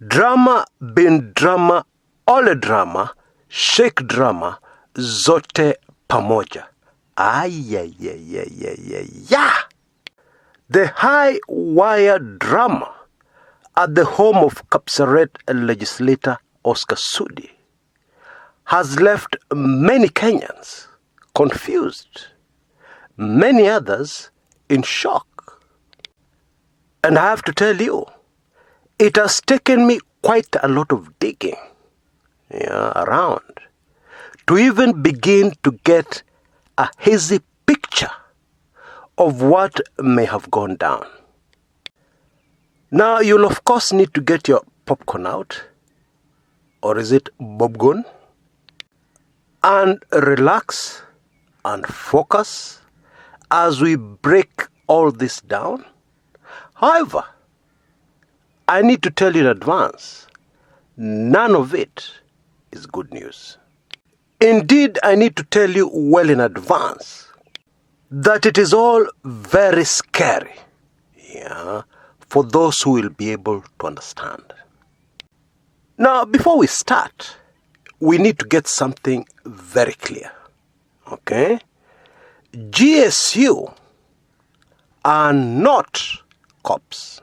Drama bin drama, ole drama, shake drama, zote pamoja. Ayayayayayaya. The high wire drama at the home of Kapsaret legislator Oscar Sudi has left many Kenyans confused, many others in shock. And I have to tell you, it has taken me quite a lot of digging around to even begin to get a hazy picture of what may have gone down. Now, you'll of course need to get your popcorn out, or is it popcorn, and relax and focus as we break all this down. However, I need to tell you in advance, none of it is good news. Indeed, I need to tell you well in advance that it is all very scary, for those who will be able to understand. Now, before we start, we need to get something very clear, okay? GSU are not cops.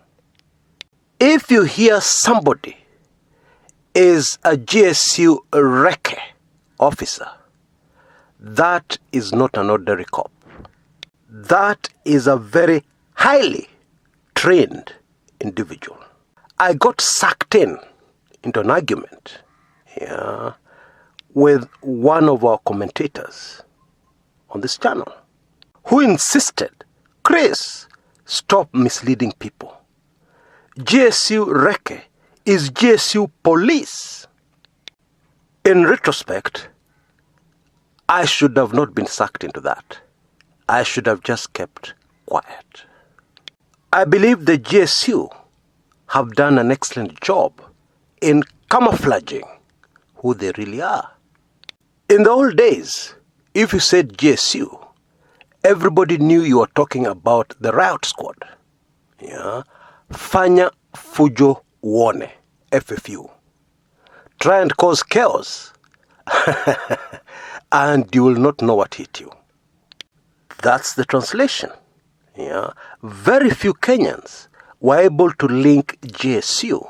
If you hear somebody is a GSU recce officer, that is not an ordinary cop. That is a very highly trained individual. I got sucked into an argument with one of our commentators on this channel who insisted, Chris, stop misleading people. GSU recce is GSU police. In retrospect, I should have not been sucked into that. I should have just kept quiet. I believe the GSU have done an excellent job in camouflaging who they really are. In the old days, if you said GSU, everybody knew you were talking about the riot squad. Fanya fujo uone, FFU. Try and cause chaos, and you will not know what hit you. That's the translation. Very few Kenyans were able to link GSU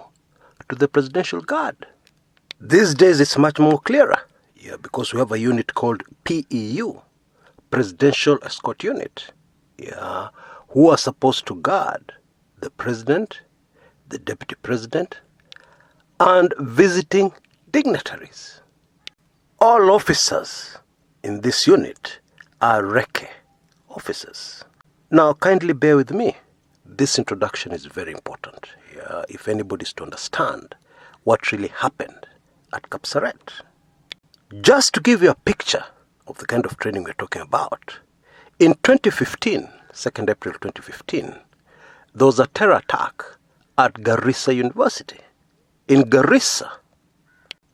to the Presidential Guard. These days it's much more clearer, because we have a unit called PEU, Presidential Escort Unit, who are supposed to guard the President, the Deputy President, and visiting dignitaries. All officers in this unit are recce officers. Now, kindly bear with me. This introduction is very important, if anybody is to understand what really happened at Kapsaret. Just to give you a picture of the kind of training we're talking about, in 2015, 2nd April 2015, there was a terror attack at Garissa University, in Garissa,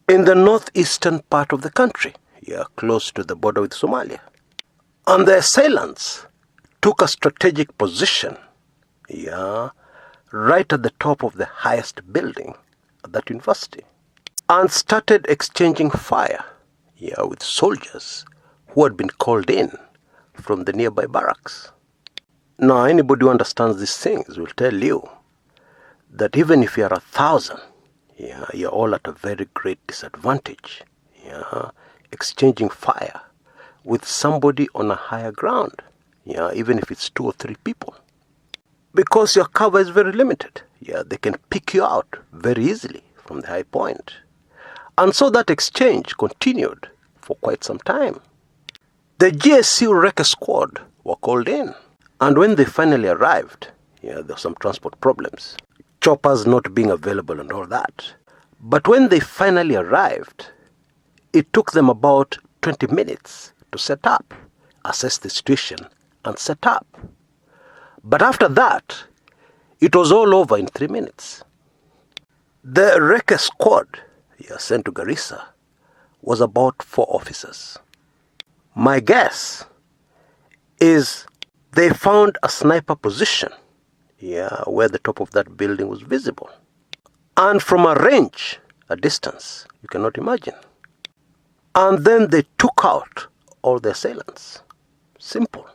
in the northeastern part of the country, close to the border with Somalia. And the assailants took a strategic position, right at the top of the highest building at that university, and started exchanging fire, with soldiers who had been called in from the nearby barracks. Now, anybody who understands these things will tell you that even if you are 1,000, you're all at a very great disadvantage, exchanging fire with somebody on a higher ground, even if it's 2 or 3 people. Because your cover is very limited. They can pick you out very easily from the high point. And so that exchange continued for quite some time. The GSU recce squad were called in. And when they finally arrived, there were some transport problems, choppers not being available and all that. But when they finally arrived, it took them about 20 minutes to set up, assess the situation, and set up. But after that, it was all over in 3 minutes. The recce squad sent to Garissa was about 4 officers. My guess is they found a sniper position, where the top of that building was visible. and from a range, a distance you cannot imagine. And then they took out all the assailants. Simple.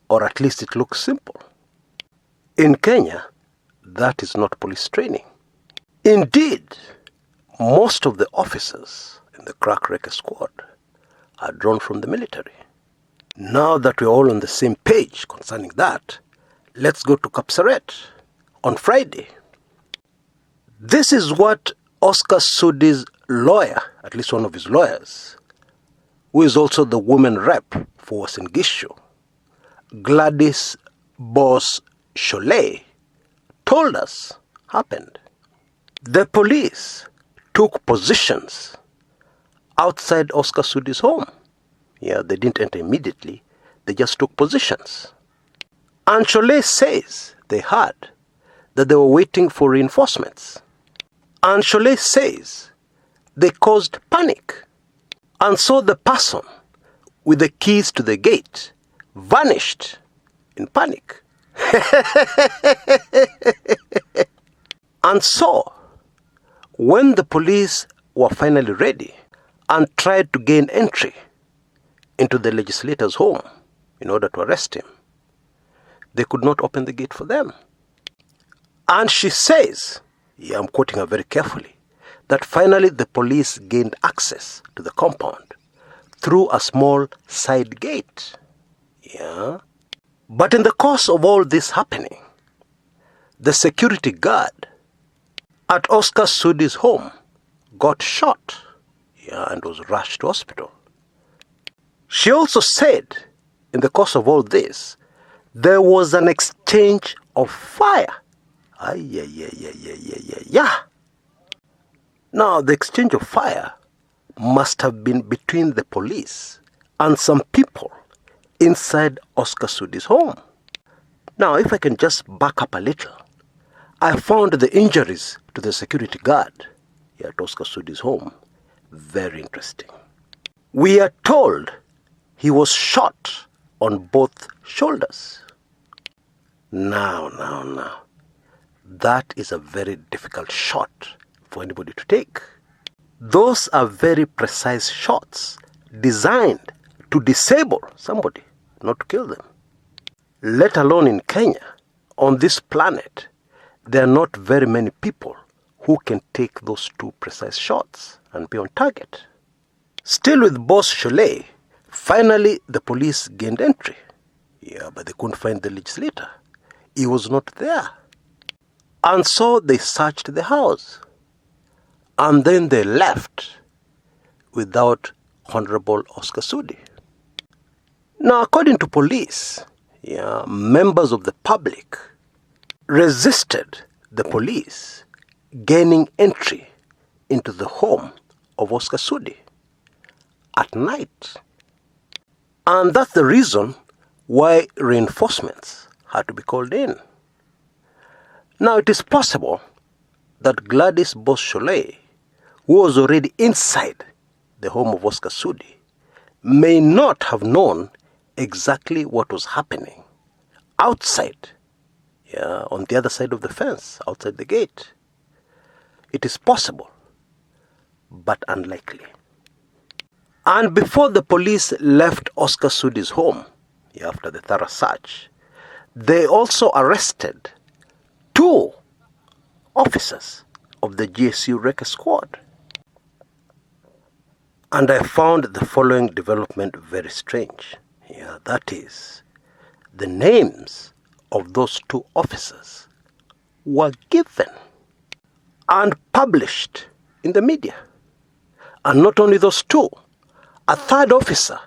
Or at least it looks simple. In Kenya, that is not police training. Indeed, most of the officers in the crack recce squad are drawn from the military. Now that we're all on the same page concerning that, let's go to Kapsaret on Friday. This is what Oscar Sudi's lawyer, at least one of his lawyers, who is also the woman rep for Uasin Gishu, Gladys Boss Cholet, told us happened. The police took positions outside Oscar Sudi's home. Yeah, they didn't enter immediately. They just took positions. And Cholet says they heard that they were waiting for reinforcements. And Cholet says they caused panic. And so the person with the keys to the gate vanished in panic. And so, when the police were finally ready and tried to gain entry into the legislator's home in order to arrest him, they could not open the gate for them. And she says, I'm quoting her very carefully, that finally the police gained access to the compound through a small side gate. Yeah. But in the course of all this happening, the security guard at Oscar Sudi's home got shot, and was rushed to hospital. She also said, in the course of all this, there was an exchange of fire. Now, the exchange of fire must have been between the police and some people inside Oscar Sudi's home. Now, if I can just back up a little, I found the injuries to the security guard at Oscar Sudi's home very interesting. We are told he was shot on both shoulders. Now. That is a very difficult shot for anybody to take. Those are very precise shots designed to disable somebody, not to kill them. Let alone in Kenya, on this planet, there are not very many people who can take those two precise shots and be on target. Still with Boss Cholet, finally the police gained entry. But they couldn't find the legislator. He was not there. And so they searched the house. And then they left without Honorable Oscar Sudi. Now, according to police, members of the public resisted the police gaining entry into the home of Oscar Sudi at night. And that's the reason why reinforcements had to be called in. Now, it is possible that Gladys Boss Cholet, who was already inside the home of Oscar Sudi, may not have known exactly what was happening outside, on the other side of the fence, outside the gate. It is possible, but unlikely. And before the police left Oscar Sudi's home, after the thorough search, they also arrested 2 officers of the GSU recce squad. And I found the following development very strange. That is, the names of those 2 officers were given and published in the media. And not only those 2, a 3rd officer,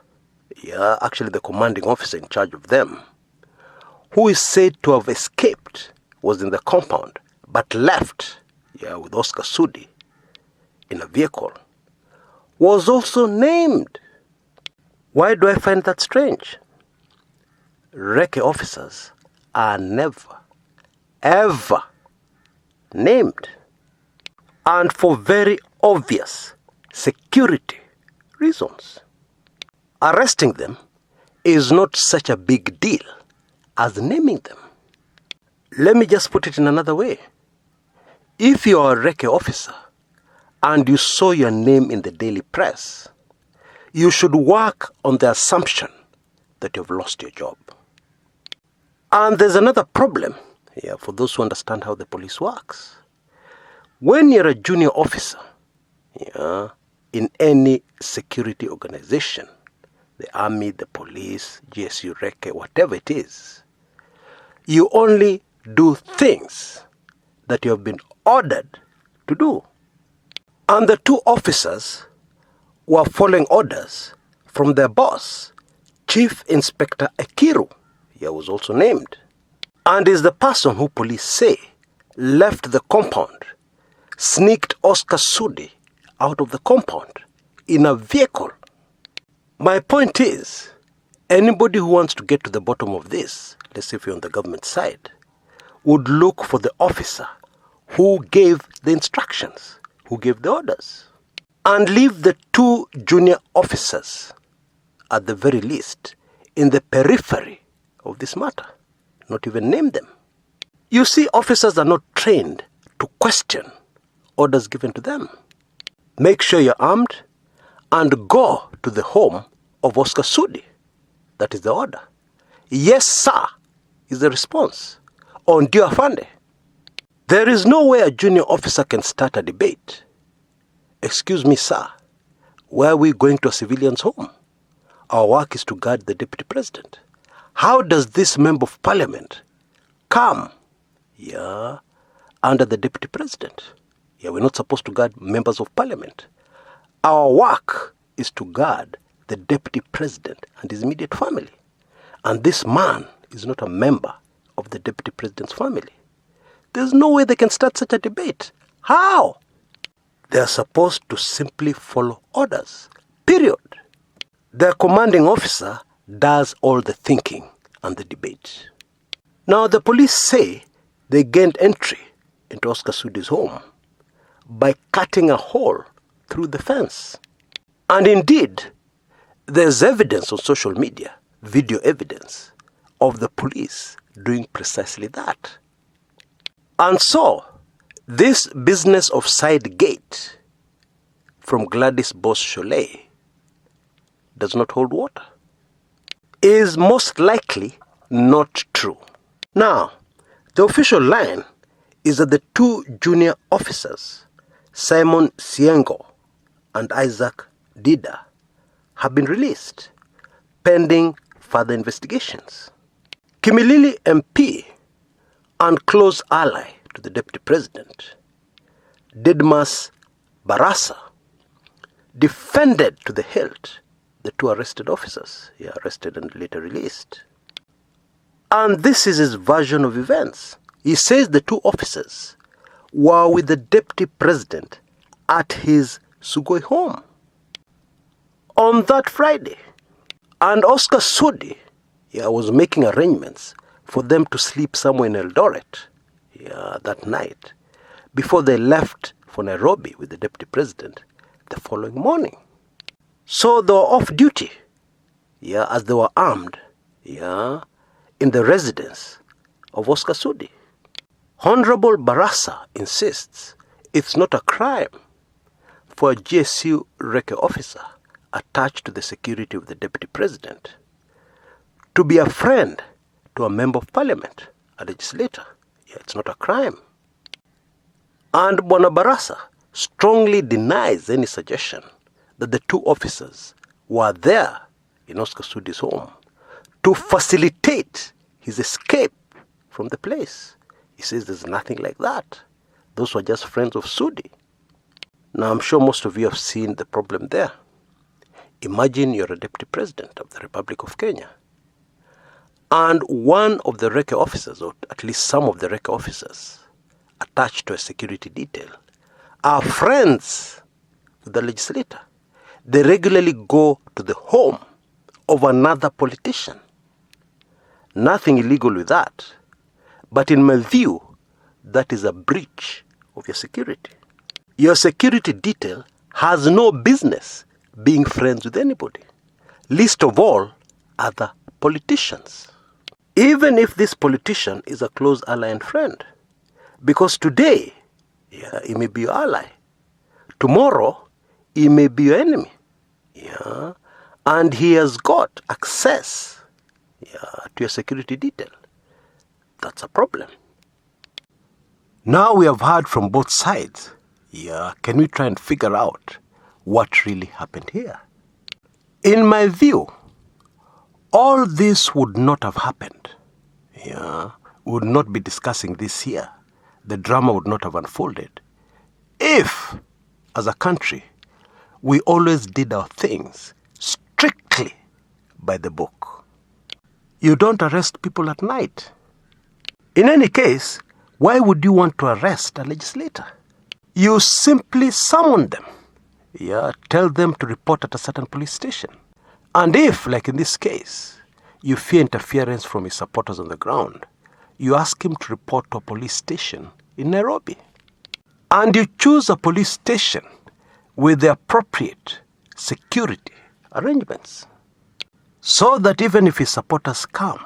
actually the commanding officer in charge of them, who is said to have escaped, was in the compound, but left with Oscar Sudi in a vehicle, was also named. Why do I find that strange? Recce officers are never, ever named. And for very obvious security reasons. Arresting them is not such a big deal as naming them. Let me just put it in another way. If you are a recce officer and you saw your name in the daily press, you should work on the assumption that you've lost your job. And there's another problem here for those who understand how the police works. When you're a junior officer in any security organization, the army, the police, GSU, recce, whatever it is, you only do things that you have been ordered to do. And the two officers were following orders from their boss, Chief Inspector Ekiru, he was also named, and is the person who police say left the compound, sneaked Oscar Sudi out of the compound in a vehicle. My point is, anybody who wants to get to the bottom of this, let's say if you're on the government side, would look for the officer who gave the instructions, who gave the orders, and leave the two junior officers, at the very least, in the periphery of this matter, not even name them. You see, officers are not trained to question orders given to them. Make sure you're armed and go to the home of Oscar Sudi. That is the order. Yes, sir, is the response. On Ndio Afande. There is no way a junior officer can start a debate. Excuse me, sir, where are we going to a civilian's home? Our work is to guard the deputy president. How does this member of parliament come under the deputy president? We're not supposed to guard members of parliament. Our work is to guard the deputy president and his immediate family. And this man is not a member of the deputy president's family. There's no way they can start such a debate. How? They are supposed to simply follow orders. Period. Their commanding officer does all the thinking and the debate. Now the police say they gained entry into Oscar Sudi's home by cutting a hole through the fence. And indeed, there's evidence on social media, video evidence, of the police doing precisely that. And so, this business of side gate from Gladys Boss Cholet does not hold water, is most likely not true. Now, the official line is that the two junior officers, Simon Siengo and Isaac Dida, have been released pending further investigations. Kimilili MP and close ally to the deputy president, Didmas Barasa, defended to the hilt the two arrested officers. Arrested and later released. And this is his version of events. He says the two officers were with the deputy president at his Sugoi home on that Friday. And Oscar Sudi was making arrangements for them to sleep somewhere in Eldoret that night before they left for Nairobi with the deputy president the following morning. So they were off duty, as they were armed, in the residence of Oscar Sudi. Honorable Barasa insists it's not a crime for a GSU recce officer attached to the security of the deputy president to be a friend to a member of parliament, a legislator. It's not a crime. And Bwana Barasa strongly denies any suggestion that the two officers were there in Oscar Sudi's home to facilitate his escape from the place. He says there's nothing like that. Those were just friends of Sudi. Now, I'm sure most of you have seen the problem there. Imagine you're a deputy president of the Republic of Kenya, and one of the recce officers, or at least some of the recce officers attached to a security detail, are friends with the legislator. They regularly go to the home of another politician. Nothing illegal with that. But in my view, that is a breach of your security. Your security detail has no business being friends with anybody, least of all other politicians. Even if this politician is a close ally and friend. Because today, Yeah, he may be your ally. Tomorrow, he may be your enemy. Yeah, and he has got access, yeah, to your security detail. That's a problem. Now we have heard from both sides. Yeah, can we try and figure out what really happened here? In my view, all this would not have happened. Yeah, we would not be discussing this here. The drama would not have unfolded if, as a country, we always did our things strictly by the book. You don't arrest people at night. In any case, why would you want to arrest a legislator? You simply summon them. Yeah, tell them to report at a certain police station. And if, like in this case, you fear interference from his supporters on the ground, you ask him to report to a police station in Nairobi. And you choose a police station with the appropriate security arrangements, so that even if his supporters come,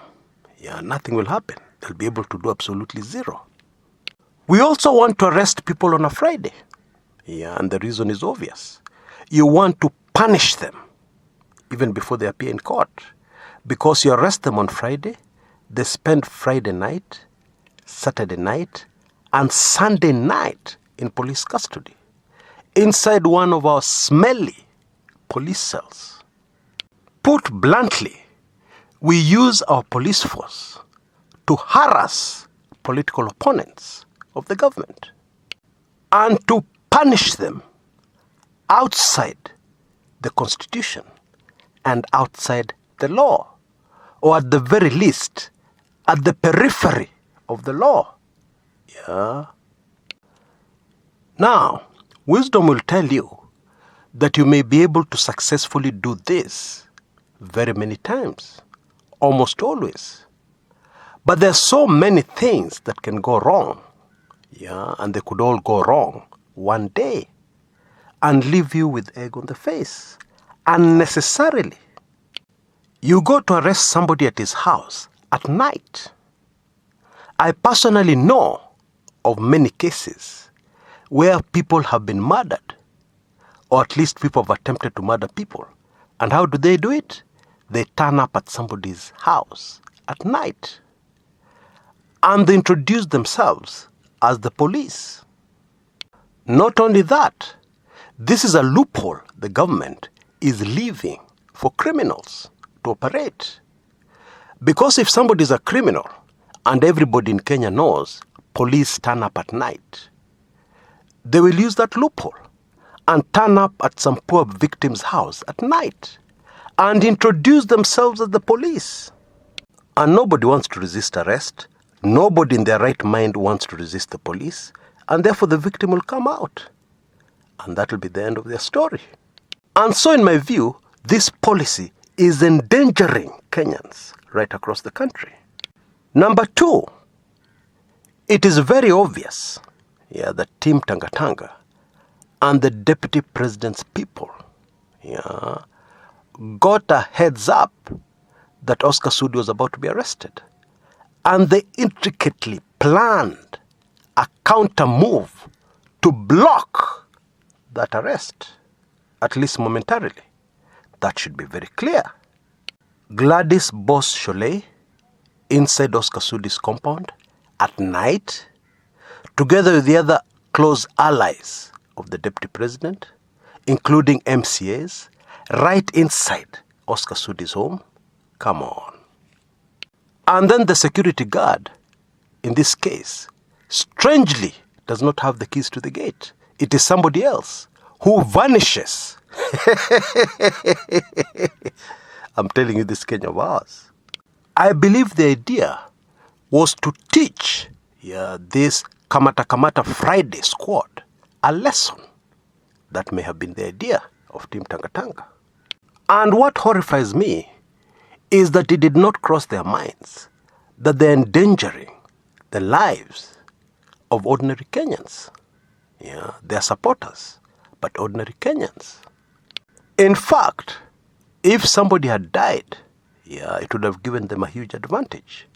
yeah, nothing will happen. They'll be able to do absolutely zero. We also want to arrest people on a Friday. Yeah, and the reason is obvious. You want to punish them even before they appear in court. Because you arrest them on Friday, they spend Friday night, Saturday night, and Sunday night in police custody, inside one of our smelly police cells. Put bluntly, we use our police force to harass political opponents of the government and to punish them outside the Constitution and outside the law, or at the very least, at the periphery of the law. Yeah. Now, wisdom will tell you that you may be able to successfully do this very many times, almost always. But there are so many things that can go wrong. Yeah, and they could all go wrong one day and leave you with egg on the face unnecessarily. You go to arrest somebody at his house at night. I personally know of many cases where people have been murdered, or at least people have attempted to murder people. And how do they do it? They turn up at somebody's house at night, and they introduce themselves as the police. Not only that, this is a loophole the government is leaving for criminals to operate. Because if somebody is a criminal and everybody in Kenya knows police turn up at night, they will use that loophole and turn up at some poor victim's house at night and introduce themselves as the police. And nobody wants to resist arrest. Nobody in their right mind wants to resist the police, and therefore the victim will come out. And that will be the end of their story. And so in my view, this policy is endangering Kenyans right across the country. Number two, it is very obvious, that Team Tanga Tanga and the Deputy President's people, got a heads up that Oscar Sudi was about to be arrested. And they intricately planned a counter move to block that arrest, at least momentarily. That should be very clear. Gladys Boss Sholay, inside Oscar Sudi's compound, at night, together with the other close allies of the Deputy President, including MCAs, right inside Oscar Sudi's home. Come on. And then the security guard, in this case, strangely does not have the keys to the gate. It is somebody else who vanishes. I'm telling you, this Kenya of ours. I believe the idea was to teach this Kamata Friday squad a lesson. That may have been the idea of Team Tanga Tanga. And what horrifies me is that it did not cross their minds that they're endangering the lives of ordinary Kenyans. They're supporters, but ordinary Kenyans. In fact, if somebody had died, it would have given them a huge advantage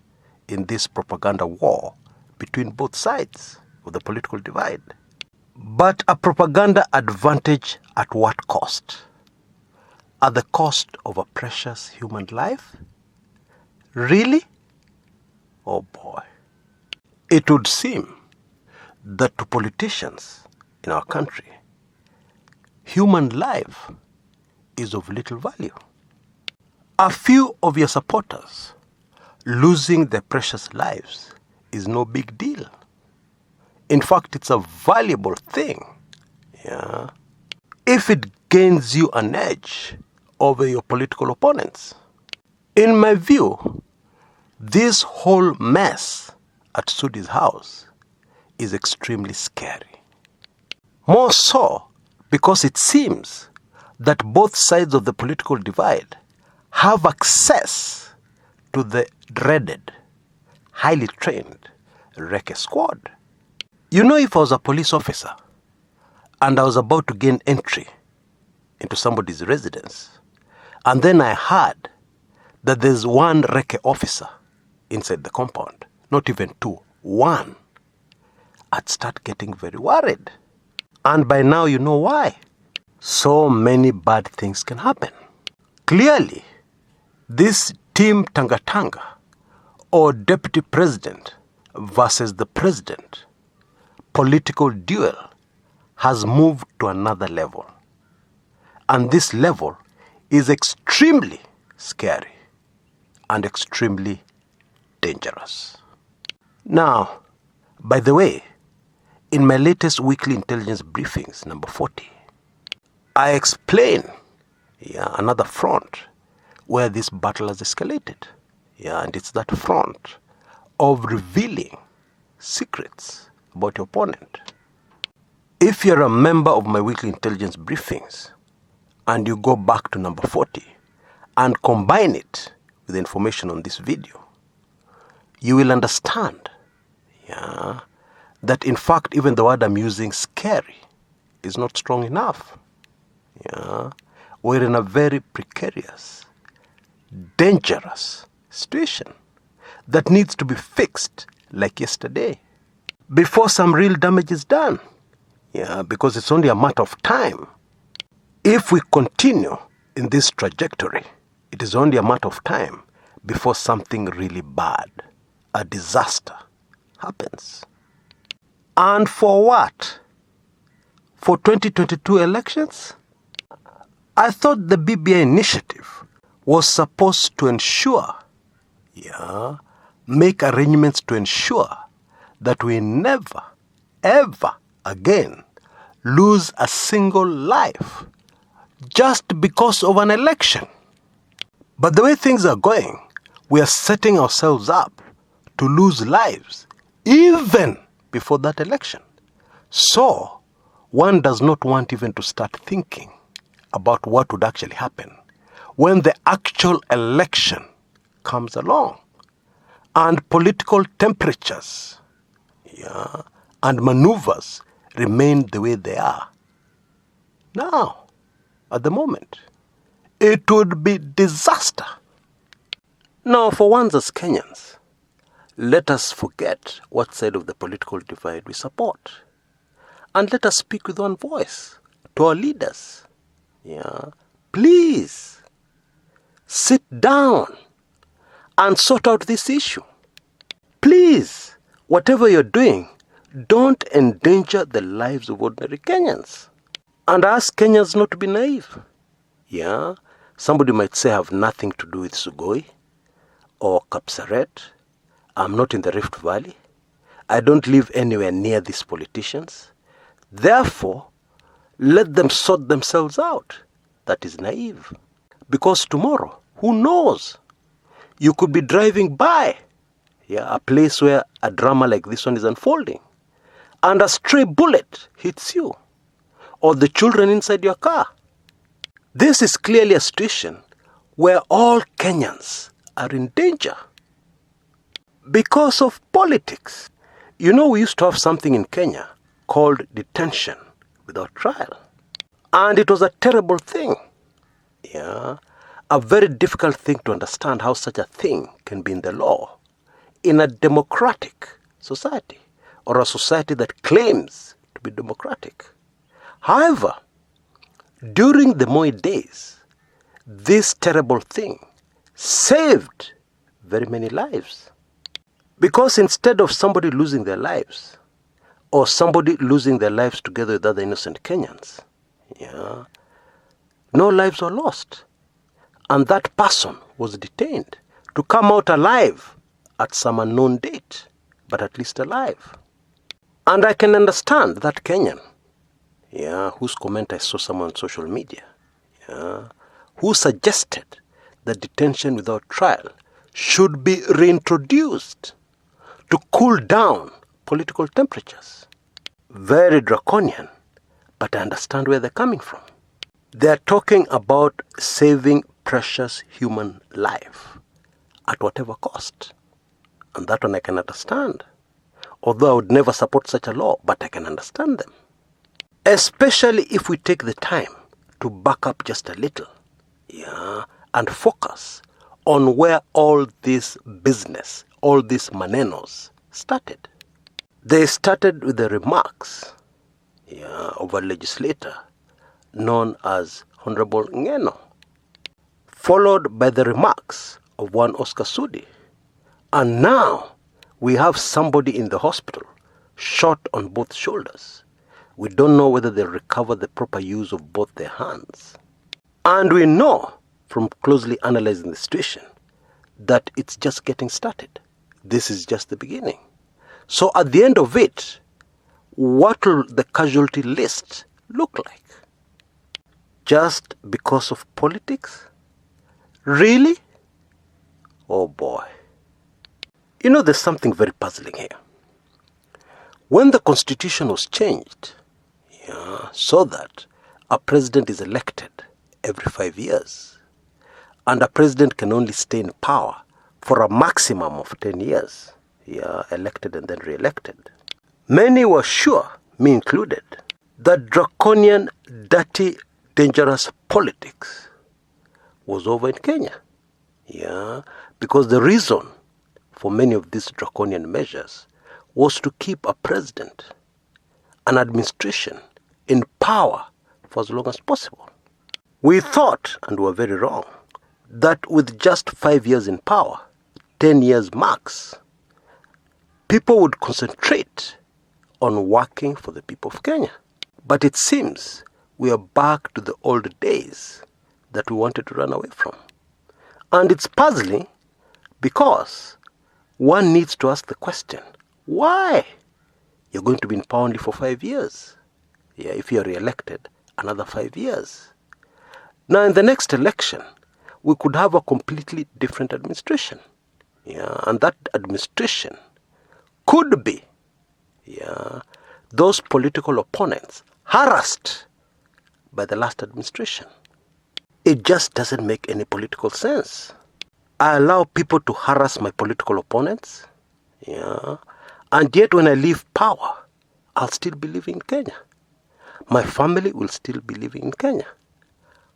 in this propaganda war between both sides of the political divide. But a propaganda advantage at what cost? At the cost of a precious human life? Really? Oh boy. It would seem that to politicians in our country, human life is of little value. A few of your supporters losing their precious lives is no big deal. In fact, it's a valuable thing. Yeah. If it gains you an edge over your political opponents. In my view, this whole mess at Sudi's house is extremely scary. More so because it seems that both sides of the political divide have access to the dreaded, highly trained recce squad. You know, if I was a police officer and I was about to gain entry into somebody's residence, and then I heard that there's one recce officer inside the compound, not even two, one, I'd start getting very worried. And by now you know why. So many bad things can happen. Clearly, this Team Tangatanga, or Deputy President versus the President, political duel has moved to another level. And this level is extremely scary and extremely dangerous. Now, by the way, in my latest weekly intelligence briefings, number 40, I explain another front where this battle has escalated. And it's that front of revealing secrets about your opponent. If you're a member of my weekly intelligence briefings and you go back to number 40 and combine it with the information on this video, you will understand that in fact even the word I'm using, scary, is not strong enough. We're in a very precarious, dangerous situation that needs to be fixed like yesterday before some real damage is done. Because it's only a matter of time. If we continue in this trajectory, it is only a matter of time before something really bad, a disaster, happens. And for what? For 2022 elections? I thought the BBI initiative was supposed to ensure, make arrangements to ensure that we never, ever again lose a single life just because of an election. But the way things are going, we are setting ourselves up to lose lives even before that election. So, one does not want even to start thinking about what would actually happen when the actual election comes along and political temperatures and maneuvers remain the way they are. Now, at the moment, it would be disaster. Now, for once as Kenyans, let us forget what side of the political divide we support. And let us speak with one voice to our leaders. Please, sit down and sort out this issue. Please, whatever you're doing, don't endanger the lives of ordinary Kenyans. And ask Kenyans not to be naive. Somebody might say I have nothing to do with Sugoi or Kapsaret. I'm not in the Rift Valley. I don't live anywhere near these politicians. Therefore, let them sort themselves out. That is naive. Because tomorrow, who knows? You could be driving by a place where a drama like this one is unfolding, and a stray bullet hits you or the children inside your car. This is clearly a situation where all Kenyans are in danger because of politics. We used to have something in Kenya called detention without trial. And it was a terrible thing. A very difficult thing to understand how such a thing can be in the law in a democratic society, or a society that claims to to be democratic. However, during the Moi days, this terrible thing saved very many lives. Because instead of somebody losing their lives, or somebody losing their lives together with other innocent Kenyans, no lives were lost. And that person was detained to come out alive at some unknown date, but at least alive. And I can understand that Kenyan, whose comment I saw somewhere on social media, who suggested that detention without trial should be reintroduced to cool down political temperatures. Very draconian, but I understand where they're coming from. They're talking about saving precious human life at whatever cost. And that one I can understand. Although I would never support such a law, but I can understand them. Especially if we take the time to back up just a little, and focus on where all this business, all these manenos started. They started with the remarks of a legislator known as Honorable Ngeno, followed by the remarks of one Oscar Sudi. And now we have somebody in the hospital shot on both shoulders. We don't know whether they'll recover the proper use of both their hands. And we know from closely analyzing the situation that it's just getting started. This is just the beginning. So at the end of it, what will the casualty list look like? Just because of politics? Really? Oh boy. There's something very puzzling here. When the constitution was changed, so that a president is elected every 5 years, and a president can only stay in power for a maximum of 10 years, elected and then re-elected, many were sure, me included, that draconian, dirty, dangerous politics was over in Kenya. Because the reason for many of these draconian measures was to keep a president, an administration, in power for as long as possible. We thought, and were very wrong, that with just 5 years in power, 10 years max, people would concentrate on working for the people of Kenya. But it seems we are back to the old days that we wanted to run away from. And it's puzzling because one needs to ask the question, why? You're going to be in power only for 5 years. If you're re-elected, another 5 years. Now in the next election, we could have a completely different administration. And that administration could be those political opponents harassed by the last administration. It just doesn't make any political sense. I allow people to harass my political opponents, and yet when I leave power, I'll still be living in Kenya. My family will still be living in Kenya.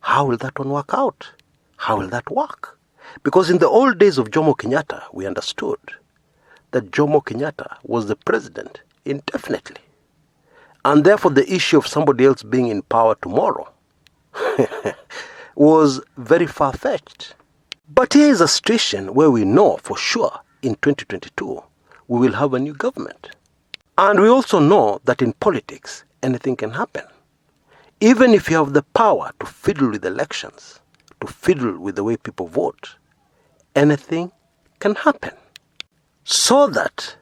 How will that one work out? How will that work? Because in the old days of Jomo Kenyatta, we understood that Jomo Kenyatta was the president indefinitely. And therefore the issue of somebody else being in power tomorrow was very far-fetched. But here is a situation where we know for sure in 2022 we will have a new government. And we also know that in politics anything can happen. Even if you have the power to fiddle with elections, to fiddle with the way people vote, anything can happen. So that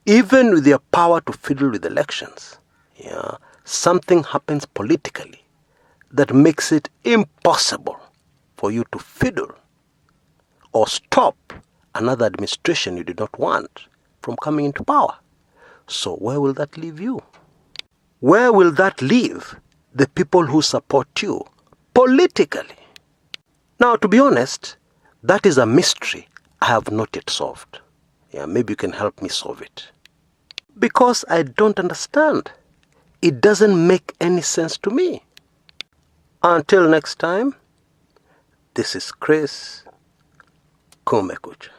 even with your power to fiddle with elections, something happens politically that makes it impossible for you to fiddle or stop another administration you did not want from coming into power. So where will that leave you? Where will that leave the people who support you politically? Now, to be honest, that is a mystery I have not yet solved. Maybe you can help me solve it. Because I don't understand. It doesn't make any sense to me. Until next time, this is Chris Kumekucha.